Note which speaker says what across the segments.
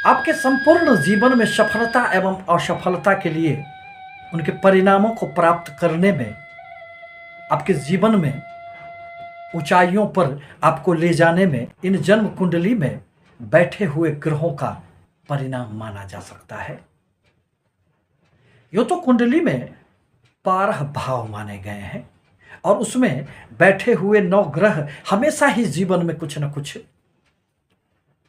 Speaker 1: आपके संपूर्ण जीवन में सफलता एवं असफलता के लिए उनके परिणामों को प्राप्त करने में, आपके जीवन में ऊंचाइयों पर आपको ले जाने में इन जन्म कुंडली में बैठे हुए ग्रहों का परिणाम माना जा सकता है। यो तो कुंडली में 12 भाव माने गए हैं और उसमें बैठे हुए 9 ग्रह हमेशा ही जीवन में कुछ न कुछ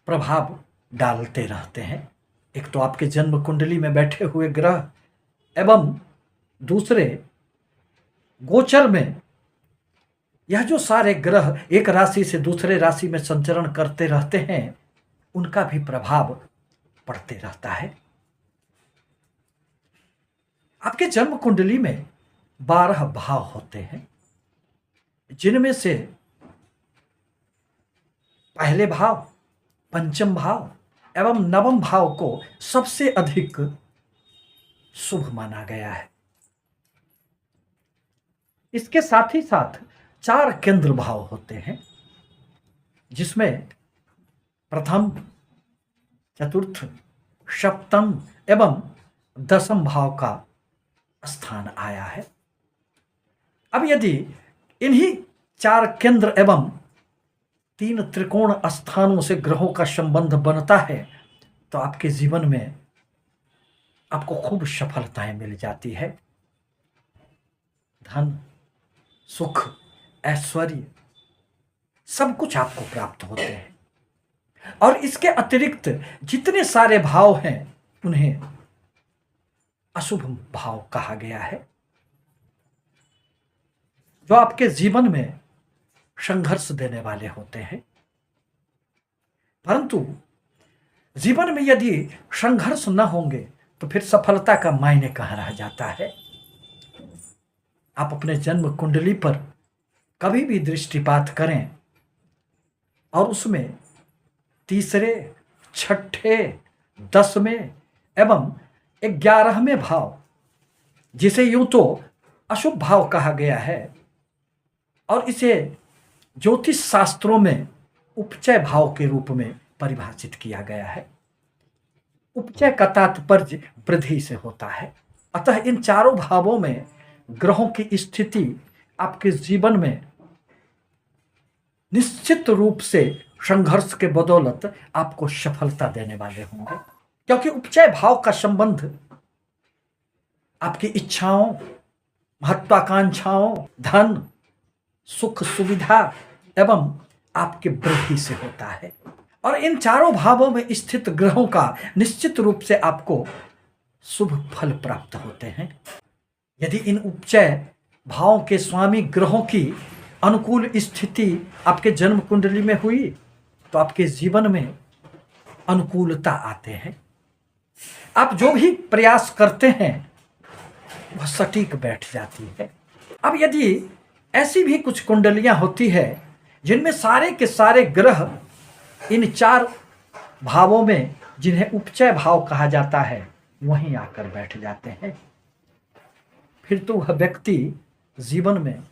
Speaker 1: प्रभाव डालते रहते हैं। एक तो आपके जन्म कुंडली में बैठे हुए ग्रह एवं दूसरे गोचर में यह जो सारे ग्रह एक राशि से दूसरे राशि में संचरण करते रहते हैं, उनका भी प्रभाव पड़ते रहता है। आपके जन्म कुंडली में 12 भाव होते हैं, जिनमें से पहले भाव, पंचम भाव एवं नवम भाव को सबसे अधिक शुभ माना गया है। इसके साथ ही साथ 4 केंद्र भाव होते हैं, जिसमें प्रथम, चतुर्थ, सप्तम एवं दसम भाव का स्थान आया है। अब यदि इन्हीं 4 केंद्र एवं 3 त्रिकोण स्थानों से ग्रहों का संबंध बनता है तो आपके जीवन में आपको खूब सफलताएं मिल जाती है। धन, सुख, ऐश्वर्य सब कुछ आपको प्राप्त होते हैं। और इसके अतिरिक्त जितने सारे भाव हैं उन्हें अशुभ भाव कहा गया है, जो आपके जीवन में संघर्ष देने वाले होते हैं। परंतु जीवन में यदि संघर्ष न होंगे तो फिर सफलता का मायने कहाँ रह जाता है। आप अपने जन्म कुंडली पर कभी भी दृष्टिपात करें और उसमें तीसरे, छठे, 10वें एवं 11वें भाव, जिसे यूं तो अशुभ भाव कहा गया है और इसे ज्योतिष शास्त्रों में उपचय भाव के रूप में परिभाषित किया गया है। उपचय का तात्पर्य वृद्धि से होता है। अतः इन चारों भावों में ग्रहों की स्थिति आपके जीवन में निश्चित रूप से संघर्ष के बदौलत आपको सफलता देने वाले होंगे, क्योंकि उपचय भाव का संबंध आपकी इच्छाओं, महत्वाकांक्षाओं, धन, सुख, सुविधा एवं आपके वृद्धि से होता है। और इन चारों भावों में स्थित ग्रहों का निश्चित रूप से आपको शुभ फल प्राप्त होते हैं। यदि इन उपचय भावों के स्वामी ग्रहों की अनुकूल स्थिति आपके जन्म कुंडली में हुई तो आपके जीवन में अनुकूलता आते हैं। आप जो भी प्रयास करते हैं वह सटीक बैठ जाती है। अब यदि ऐसी भी कुछ कुंडलियां होती है जिनमें सारे के सारे ग्रह इन 4 भावों में, जिन्हें उपचय भाव कहा जाता है, वहीं आकर बैठ जाते हैं, फिर तो वह व्यक्ति जीवन में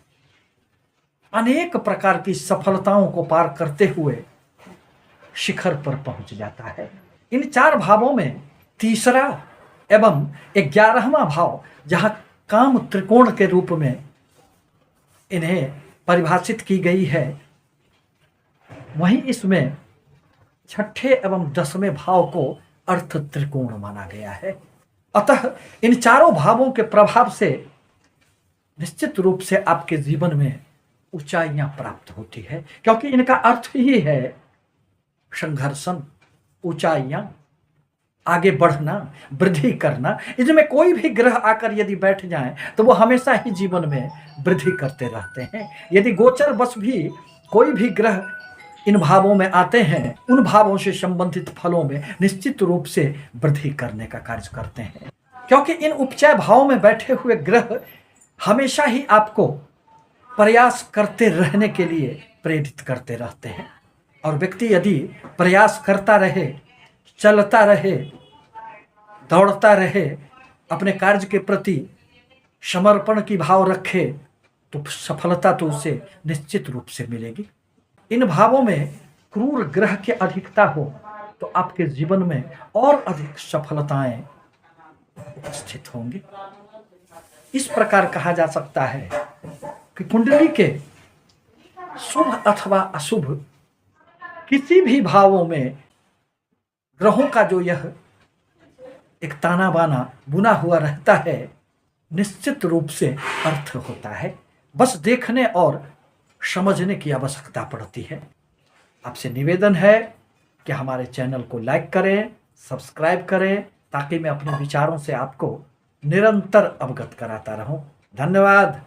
Speaker 1: अनेक प्रकार की सफलताओं को पार करते हुए शिखर पर पहुंच जाता है। इन 4 भावों में तीसरा एवं 11वां भाव, जहां काम त्रिकोण के रूप में इन्हें परिभाषित की गई है, वहीं इसमें छठे एवं 10वें भाव को अर्थ त्रिकोण माना गया है। अतः इन चारों भावों के प्रभाव से निश्चित रूप से आपके जीवन में ऊंचाइयां प्राप्त होती है, क्योंकि इनका अर्थ ही है संघर्षण, ऊंचाइयां, आगे बढ़ना, वृद्धि करना। इसमें कोई भी ग्रह आकर यदि बैठ जाएं तो वो हमेशा ही जीवन में वृद्धि करते रहते हैं। यदि गोचर बस भी कोई भी ग्रह इन भावों में आते हैं, उन भावों से संबंधित फलों में निश्चित रूप से वृद्धि करने का कार्य करते हैं, क्योंकि इन उपचय भावों में बैठे हुए ग्रह हमेशा ही आपको प्रयास करते रहने के लिए प्रेरित करते रहते हैं। और व्यक्ति यदि प्रयास करता रहे, चलता रहे, दौड़ता रहे, अपने कार्य के प्रति समर्पण की भाव रखे, तो सफलता तो उसे निश्चित रूप से मिलेगी। इन भावों में क्रूर ग्रह की अधिकता हो तो आपके जीवन में और अधिक सफलताएं उपस्थित होंगी। इस प्रकार कहा जा सकता है कि कुंडली के शुभ अथवा अशुभ किसी भी भावों में ग्रहों का जो यह एक ताना बाना बुना हुआ रहता है, निश्चित रूप से अर्थ होता है। बस देखने और समझने की आवश्यकता पड़ती है। आपसे निवेदन है कि हमारे चैनल को लाइक करें, सब्सक्राइब करें, ताकि मैं अपने विचारों से आपको निरंतर अवगत कराता रहूं। धन्यवाद।